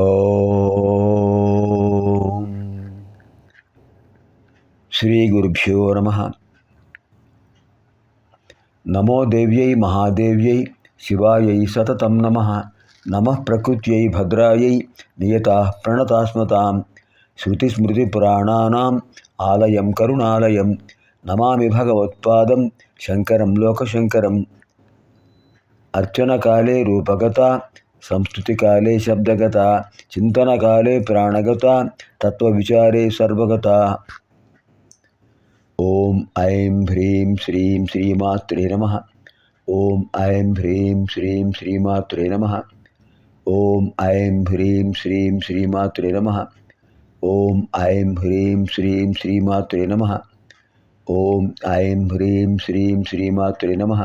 ఓం శ్రీ గురుభ్యో నమః. నమో దేవ్యై మహాదేవ్యై శివాయై సతతం నమః. నమః ప్రకృత్యై భద్రాయై నియతాః ప్రణతాస్మతాం. శృతిస్మృతిపురాణానాం ఆలయం కరుణాలయం. నమామి భగవత్పాదం శంకరం లోకశంకరం. అర్చనకాలే రూపగత, సంస్కృతికాలే శబ్దగత, చింతనకాలే ప్రాణగత, తత్వవిచారే సర్వగత. ఓం ఐం హ్రీం శ్రీం శ్రీమాత్రే నమః. ఓం ఐం హ్రీం శ్రీం శ్రీమాత్రే నమః. ఓం ఐం హ్రీం శ్రీం శ్రీమాత్రే నమః. ఓం ఐం హ్రీం శ్రీం శ్రీమాత్రే నమః. ఓం ఐం హ్రీం శ్రీం శ్రీమాత్రే నమః.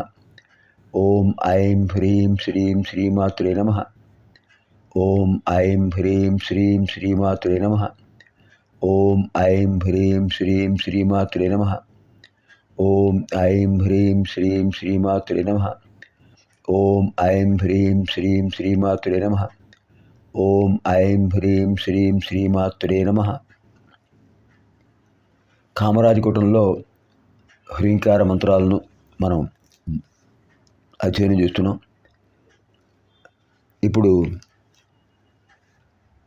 ఓం ఐం హ్రీం శ్రీం శ్రీమాత్రే నమః. ఓం ఐం హ్రీం శ్రీం శ్రీమాత్రే నమః. ఓం ఐం హ్రీం శ్రీం శ్రీమాత్రే నమః. ఓం ఐం హ్రీం శ్రీం శ్రీమాత్రే నమః. ఓం ఐం హ్రీం శ్రీం శ్రీమాత్రే నమః. ఓం ఐం హ్రీం శ్రీం శ్రీమాత్రే నమః. కామరాజకూటంలో హ్రీంకార మంత్రాలను మనం అధ్యయనం చేస్తున్నాం. ఇప్పుడు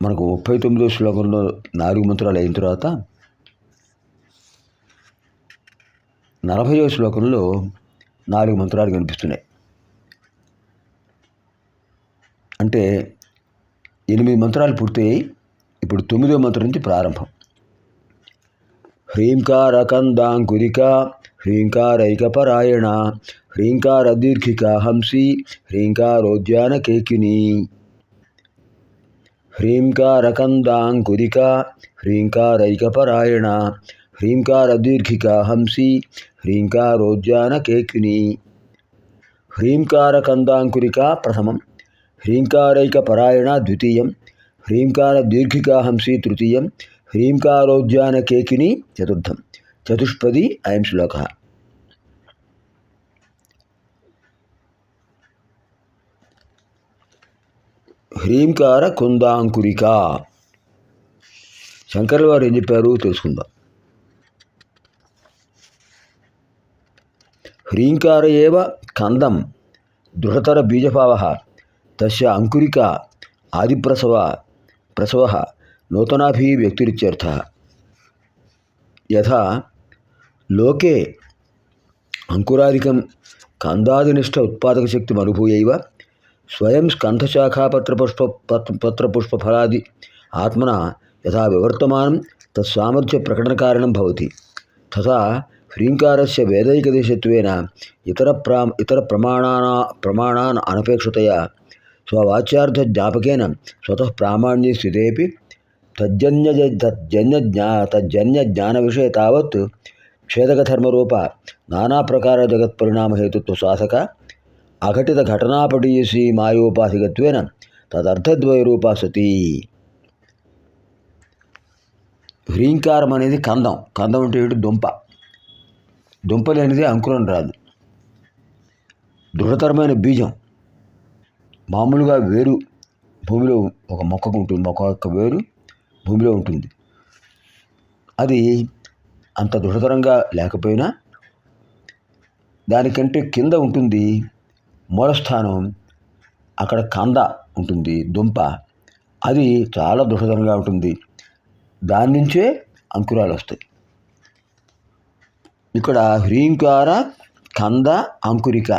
మనకు 39వ శ్లోకంలో 4 మంత్రాలు అయిన తర్వాత 40వ శ్లోకంలో 4 మంత్రాలు కనిపిస్తున్నాయి. అంటే 8 మంత్రాలు పూర్తయ్యాయి. ఇప్పుడు 9వ మంత్రం నుంచి ప్రారంభం. హ్రీంకారకందాంకురిక హ్రీంకారైకపరాయణ హ్రీంకార దీర్ఘిక హంసి హ్రీంకారోద్యానకేకిని. హ్రీంకారకందాంకురిక హ్రీంకారైకపరాయణ హ్రీంకార దీర్ఘిక హంసి హ్రీంకారోద్యానకేకిని. హ్రీంకారకందాంకురిక ప్రథమం, హ్రీంకారైకపరాయణ ద్వితీయం, హ్రీంకార దీర్ఘిక హంసి తృతీయం, హ్రీంకారోద్యానకేకిని చతుర్థం. చతుష్పది అయం శ్లోకः. హ్రీంకార కుందాంకురిక శంకరుల వారు ఏం చెప్పారు తెలుసుకుందాం. హ్రీంకార ఏవ కందం దృఢతర బీజభావః తస్య అంకురిక ఆదిప్రసవః నూతనాభిः వ్యక్తిరిత్యర్థः. యథా లోకే అంకురాదికం కందాదినిష్ట ఉత్పాదకశక్తిమనుభూయైవ స్వయం స్కంధశాఖాపత్రపుష్పఫలాది ఆత్మన యథా వివర్తమానం తత్సామర్థ్యప్రకటనకారణం భవతి తథా హ్రీంకారస్య వేదైకదేశత్వేన ఇతర ప్రమాణాన్ అనపేక్షతయా స్వవాచ్యార్థజ్ఞాపకేన స్వతః ప్రామాణ్యే స్థితేపి తజ్జన్యజ్ఞానవిషయ తావత్ క్షేదకధర్మరూప నానాప్రకార జగత్పరిణామహేతుత్వ సాధక అఘటిత ఘటనాపటీయసీ మాయోపాధికత్వేన తదర్థద్వయరూపా సతీ. హ్రీంకారం అనేది కందం. కందం అంటే ఏంటి? దుంప లేనిది అంకురం రాదు. దృఢతరమైన బీజం. మామూలుగా వేరు భూమిలో ఒక మొక్కకు ఉంటుంది, మొక్క యొక్క వేరు భూమిలో ఉంటుంది. అది అంత దృఢతరంగా లేకపోయినా దానికంటే కింద ఉంటుంది మూలస్థానం, అక్కడ కంద ఉంటుంది, దుంప. అది చాలా దృఢతరంగా ఉంటుంది. దాని నుంచే అంకురాలు వస్తాయి. ఇక్కడ హ్రీంకార కంద అంకురిక.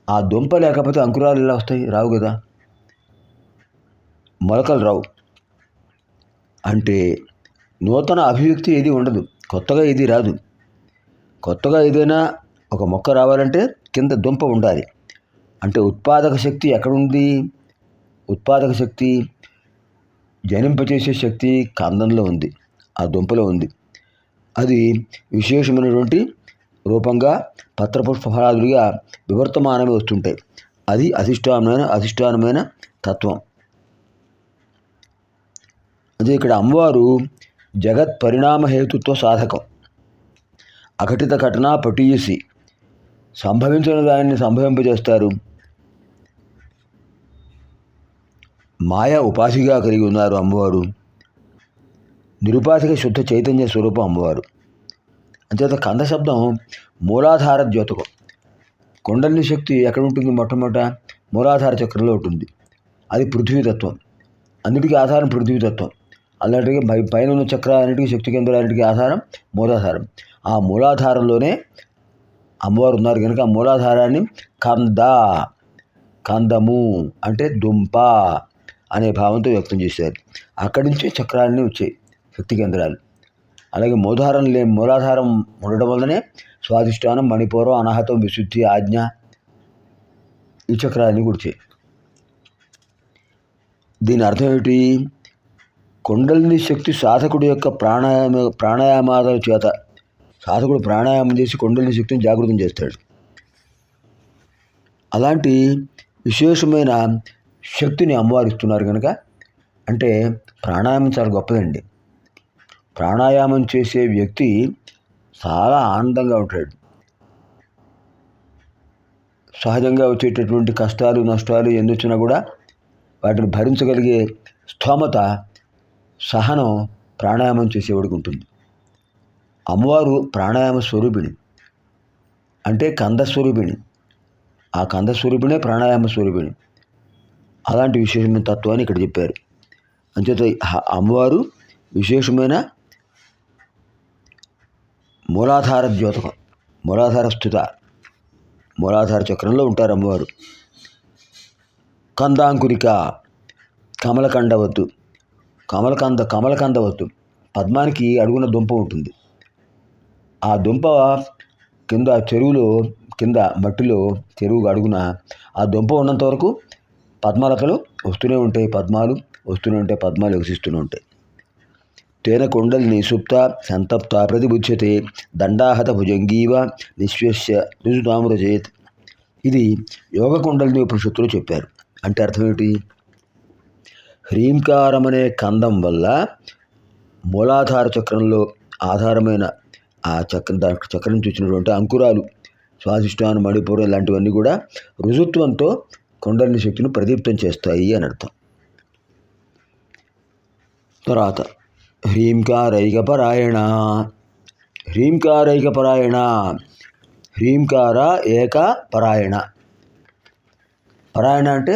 ఆ దుంప లేకపోతే అంకురాలు ఎలా వస్తాయి? రావు కదా, మొలకలు రావు. అంటే నూతన అభివ్యక్తి ఏది ఉండదు, కొత్తగా ఏది రాదు. కొత్తగా ఏదైనా ఒక మొక్క రావాలంటే కింద దుంప ఉండాలి. అంటే ఉత్పాదక శక్తి ఎక్కడుంది? ఉత్పాదక శక్తి, జనింపచేసే శక్తి కందంలో ఉంది, ఆ దుంపలో ఉంది. అది విశేషమైనటువంటి రూపంగా పత్రపుష్ప ఫలాదులుగా వివర్తమానమే వస్తుంటాయి. అది అధిష్టానమైన తత్వం. అదే ఇక్కడ అమ్మవారు జగత్ పరిణామహేతుత్వ సాధకం. అఘటిత ఘటన పటీయసి, సంభవించిన దానిని సంభవింపజేస్తారు. మాయ ఉపాధిగా కలిగి ఉన్నారు అమ్మవారు. నిరుపాధిక శుద్ధ చైతన్య స్వరూపం అమ్మవారు. అంచేత కంద శబ్దం మూలాధార ద్యోతకం. కుండలిని శక్తి ఎక్కడ ఉంటుంది? మొట్టమొదట మూలాధార చక్రంలో ఉంటుంది. అది పృథ్వీతత్వం. అన్నిటికీ ఆధారం పృథ్వీతత్వం. అలాంటివి పైన ఉన్న చక్రాలన్నిటికీ, శక్తి కేంద్రాలన్నిటికీ ఆధారం మూలాధారం. ఆ మూలాధారంలోనే అమ్మవారు ఉన్నారు కనుక ఆ మూలాధారాన్ని కందము అంటే దుంప అనే భావంతో వ్యక్తం చేశారు. అక్కడి నుంచి చక్రాలన్నీ వచ్చాయి, శక్తి కేంద్రాలు. అలాగే మూలాధారం ఉండడం వల్లనే స్వాధిష్టానం, మణిపూరం, అనాహతం, విశుద్ధి, ఆజ్ఞ ఈ చక్రాలన్నీ కూర్చాయి. దీని అర్థం ఏమిటి? కుండలిని శక్తి సాధకుడు యొక్క ప్రాణాయామాల చేత సాధకుడు ప్రాణాయామం చేసి కుండలిని శక్తిని జాగృతం చేస్తాడు. అలాంటి విశేషమైన శక్తిని అమ్మవారు ఇస్తున్నారు కనుక, అంటే ప్రాణాయామం చాలా గొప్పదండి. ప్రాణాయామం చేసే వ్యక్తి చాలా ఆనందంగా ఉంటాడు. సహజంగా వచ్చేటటువంటి కష్టాలు, నష్టాలు ఎందువచ్చినా కూడా వాటిని భరించగలిగే స్థోమత, సహనం ప్రాణాయామం చేసేవాడికి ఉంటుంది. అమ్మవారు ప్రాణాయామ స్వరూపిణి, అంటే కందస్వరూపిణి. ఆ కందస్వరూపిణే ప్రాణాయామ స్వరూపిణి. అలాంటి విశేషమైన తత్వాన్ని ఇక్కడ చెప్పారు. అంచేత అమ్మవారు విశేషమైన మూలాధార ద్యోతకం, మూలాధార స్థిత, మూలాధార చక్రంలో ఉంటారు అమ్మవారు. కందాంకురిక, కమలకండవత్తు, కమలకందవత్తు. పద్మానికి అడుగున దుంప ఉంటుంది. ఆ దుంప కింద చెరువులో, కింద మట్టిలో చెరువు అడుగున ఆ దుంప ఉన్నంత వరకు పద్మాలతలు వస్తూనే ఉంటాయి, పద్మాలు వస్తూనే ఉంటాయి, పద్మాలు వికసిస్తూనే ఉంటాయి. తేన కుండలిని సుప్త సంతప్త ప్రతిబుధ్యతే దండాహత భుజంగీవ నిశ్వేశ్య రుజుతామృజేత్. ఇది యోగ కుండలిని ఉపనిషత్తులో చెప్పారు. అంటే అర్థం ఏమిటి? హ్రీంకారం అనే కందం వల్ల మూలాధార చక్రంలో ఆధారమైన ఆ చక్రం చూసినటువంటి అంకురాలు, స్వాధిష్టానం, మణిపూరం ఇలాంటివన్నీ కూడా రుజుత్వంతో కుండలిని శక్తిని ప్రదీప్తం చేస్తాయి అని అర్థం. తర్వాత హ్రీంకారైకపరాయణ, హ్రీంకార ఏకపరాయణ. పరాయణ అంటే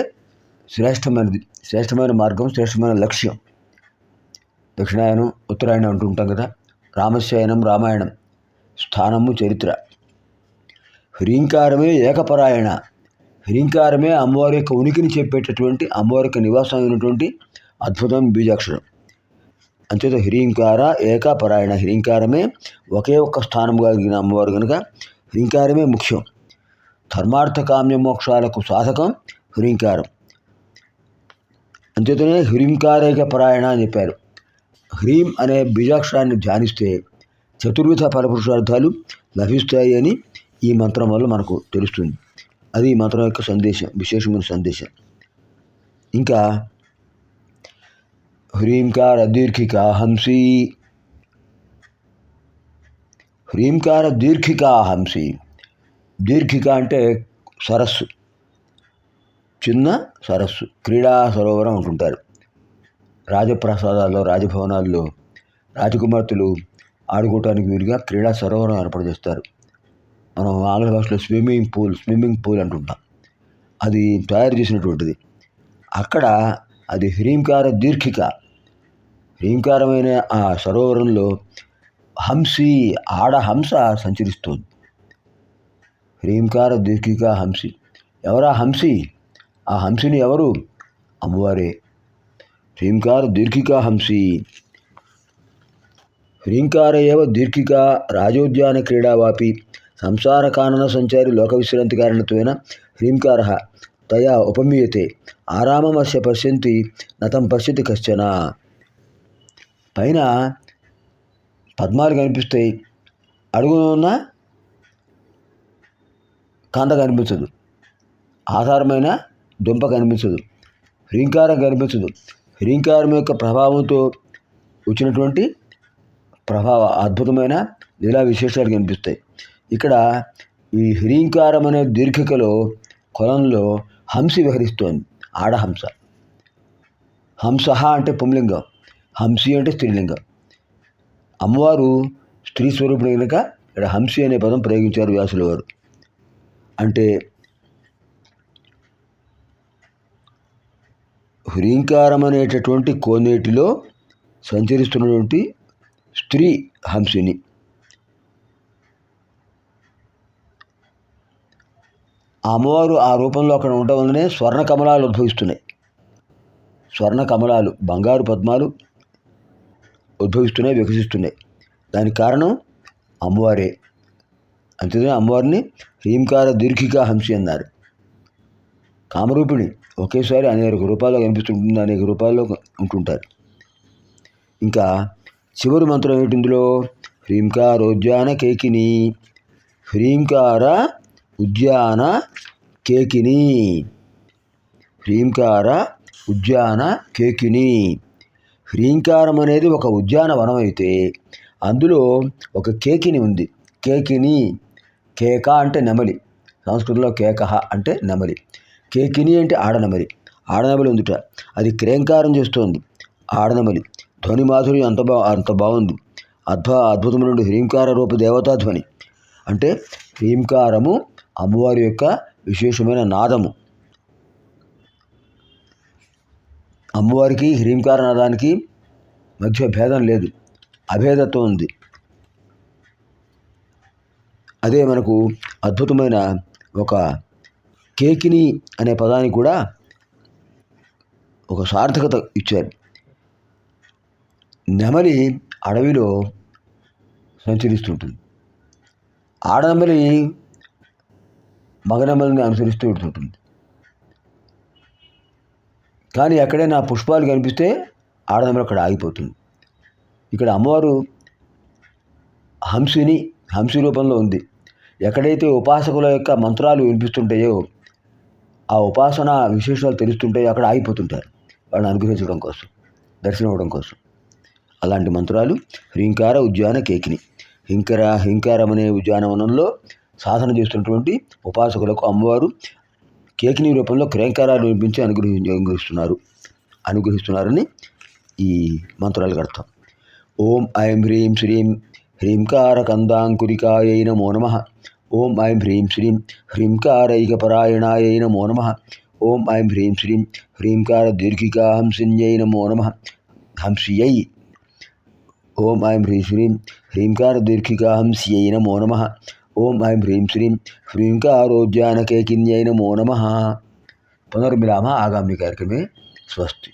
శ్రేష్టమైనది, శ్రేష్టమైన మార్గం, శ్రేష్టమైన లక్ష్యం. దక్షిణాయనం, ఉత్తరాయణం అంటూ ఉంటాం కదా. రామస్యాయనం రామాయణం, స్థానము చరిత్ర. హ్రీంకారమే ఏకపరాయణ. హ్రీంకారమే అమ్మవారి యొక్క ఉనికిని చెప్పేటటువంటి, అమ్మవారి యొక్క నివాసం అయినటువంటి అద్భుతమైన బీజాక్షరం. అంచేత హ్రీంకార ఏకపరాయణ. హ్రీంకారమే ఒకే ఒక్క స్థానంగా కలిగిన అమ్మవారు కనుక హ్రీంకారమే ముఖ్యం. ధర్మార్థ కామ్య మోక్షాలకు సాధకం హ్రీంకారం. అంచేతనే హ్రీంకారేక పరాయణ అని చెప్పారు. హ్రీం అనే బీజాక్షరాన్ని ధ్యానిస్తే చతుర్విధ ఫలపురుషార్థాలు లభిస్తాయి అని ఈ మంత్రం వల్ల మనకు తెలుస్తుంది. అది ఈ మంత్రం యొక్క సందేశం, విశేషమైన సందేశం. ఇంకా హ్రీంకార దీర్ఘికా హంసి, హ్రీంకార దీర్ఘికా హంసి. దీర్ఘిక అంటే సరస్సు, చిన్న సరస్సు, క్రీడా సరోవరం అంటుంటారు. రాజప్రసాదాల్లో, రాజభవనాల్లో రాజకుమార్తెలు ఆడుకోవటానికి వీలుగా క్రీడా సరోవరం ఏర్పాటు చేస్తారు. మనం ఆంగ్ల భాషలో స్విమ్మింగ్ పూల్ అంటుంటాం. అది తయారు చేసినటువంటిది. అక్కడ అది హ్రీంకార దీర్ఘిక. హ్రీంకారమైన ఆ సరోవరంలో హంసి, ఆడహంస సంచరిస్తోంది. హ్రీంకార దీర్ఘిక హంసి. ఎవరా హంసి? ఆ హంసిని ఎవరు? అమ్మవారే. హ్రీంకార దీర్ఘిక హంసి. హ్రీంకార ఏవ దీర్ఘిక రాజోద్యాన క్రీడావాపి సంసార కానన సంచారి లోక విశ్రాంతి కారణత్వేన హ్రీంకార తయా ఉపమీయతే ఆరామమస్య పశ్యంతి నతం పశ్యతి కశ్చన. పైన పద్మాలు కనిపిస్తాయి, అడుగున ఉన్న కంద కనిపించదు, ఆధారమైన దుంప కనిపించదు, హ్రీంకారం కనిపించదు. హ్రీంకారం యొక్క ప్రభావంతో వచ్చినటువంటి అద్భుతమైన లీలా విశేషాలు కనిపిస్తాయి. ఇక్కడ ఈ హ్రీంకారం అనే దీర్ఘికలో కొలంలో హంసి విహరిస్తోంది, ఆడహంస. హంసహ అంటే పుంలింగం, హంసి అంటే స్త్రీలింగం. అమ్మవారు స్త్రీ స్వరూపుడు కనుక ఇక్కడ హంసి అనే పదం ప్రయోగించారు వ్యాసుల వారు. అంటే హ్రీంకారం అనేటటువంటి కోనేటిలో సంచరిస్తున్నటువంటి స్త్రీ హంసిని. ఆ అమ్మవారు ఆ రూపంలో అక్కడ ఉండటం వల్లనే స్వర్ణ కమలాలు ఉద్భవిస్తున్నాయి. స్వర్ణ కమలాలు, బంగారు పద్మాలు ఉద్భవిస్తున్నాయి, వికసిస్తున్నాయి. దానికి కారణం అమ్మవారే. అంతేనా, అమ్మవారిని హ్రీంకార దీర్ఘికా హంసి అన్నారు. కామరూపిణి, ఒకేసారి అనేక రూపాల్లో కనిపిస్తుంటుంది, అనేక రూపాల్లో ఉంటుంటారు. ఇంకా చివరి మంత్రం ఏంటి ఇందులో? హ్రీంకారోద్యాన కేకిని, హ్రీంకార ఉద్యాన కేకిని, హ్రీంకార ఉద్యాన కేకిని. హ్రీంకారం అనేది ఒక ఉద్యానవనం అయితే అందులో ఒక కేకిని ఉంది. కేకిని, కేక అంటే నెమలి, సంస్కృతంలో కేకహ అంటే నెమలి, కేకిని అంటే ఆడనెమలి. ఆడనెమలి ఉందిట, అది క్రేంకారం చేస్తోంది. ఆడనెమలి ధ్వని మాధుర్యం అంత బాగుంది. అద్భుతమైన హ్రీంకార రూప దేవతాధ్వని. అంటే హ్రీంకారము అమ్మవారి యొక్క విశేషమైన నాదము. అమ్మవారికి హ్రీంకార నాదానికి మధ్య భేదం లేదు, అభేదత్వం ఉంది. అదే మనకు అద్భుతమైన ఒక కేకిని అనే పదానికి కూడా ఒక సార్థకత ఇచ్చారు. నెమలి అడవిలో సంచరిస్తుంటుంది, ఆడనెమలి మగనెమలిని అనుసరిస్తూ ఉంటుంటుంది. కానీ ఎక్కడైనా పుష్పాలు కనిపిస్తే ఆడనెమలి అక్కడ ఆగిపోతుంది. ఇక్కడ అమ్మవారు హంసి రూపంలో ఉంది. ఎక్కడైతే ఉపాసకుల యొక్క మంత్రాలు వినిపిస్తుంటాయో, ఆ ఉపాసన విశేషాలు తెలుస్తుంటాయో అక్కడ ఆగిపోతుంటారు, వాళ్ళని అనుగ్రహించడం కోసం, దర్శనం అవ్వడం కోసం. అలాంటి మంత్రాలు హ్రీంకార ఉద్యాన కేకిని. హ్రీంకారం అనే ఉద్యానవనంలో సాధన చేస్తున్నటువంటి ఉపాసకులకు అమ్మవారు కేకిని రూపంలో క్రేంకారాలు వినిపించి అనుగ్రహిస్తున్నారని ఈ మంత్రాలకు అర్థం. ఓం ఐం హ్రీం శ్రీం హ్రీంకార కందాంకురికాయై నమో నమః. ఓం ఐం హ్రీం శ్రీం హ్రీంకారైకపరాయణాయై నమో నమః. ఓం ఐం హ్రీం శ్రీం హ్రీంకార దీర్ఘికా హంసిన్యై నమో నమః. హంసియై. ఓం ఐం హ్రీం శ్రీం హ్రీంకార దీర్ఘికా హంస్యై నమో నమః. ఓం ఐం హ్రీం శ్రీం హ్రీంకారోద్యాన కేకిన్యై నమో నమః. పునర్మిలామः ఆగామి కార్యక్రమే. స్వస్తి.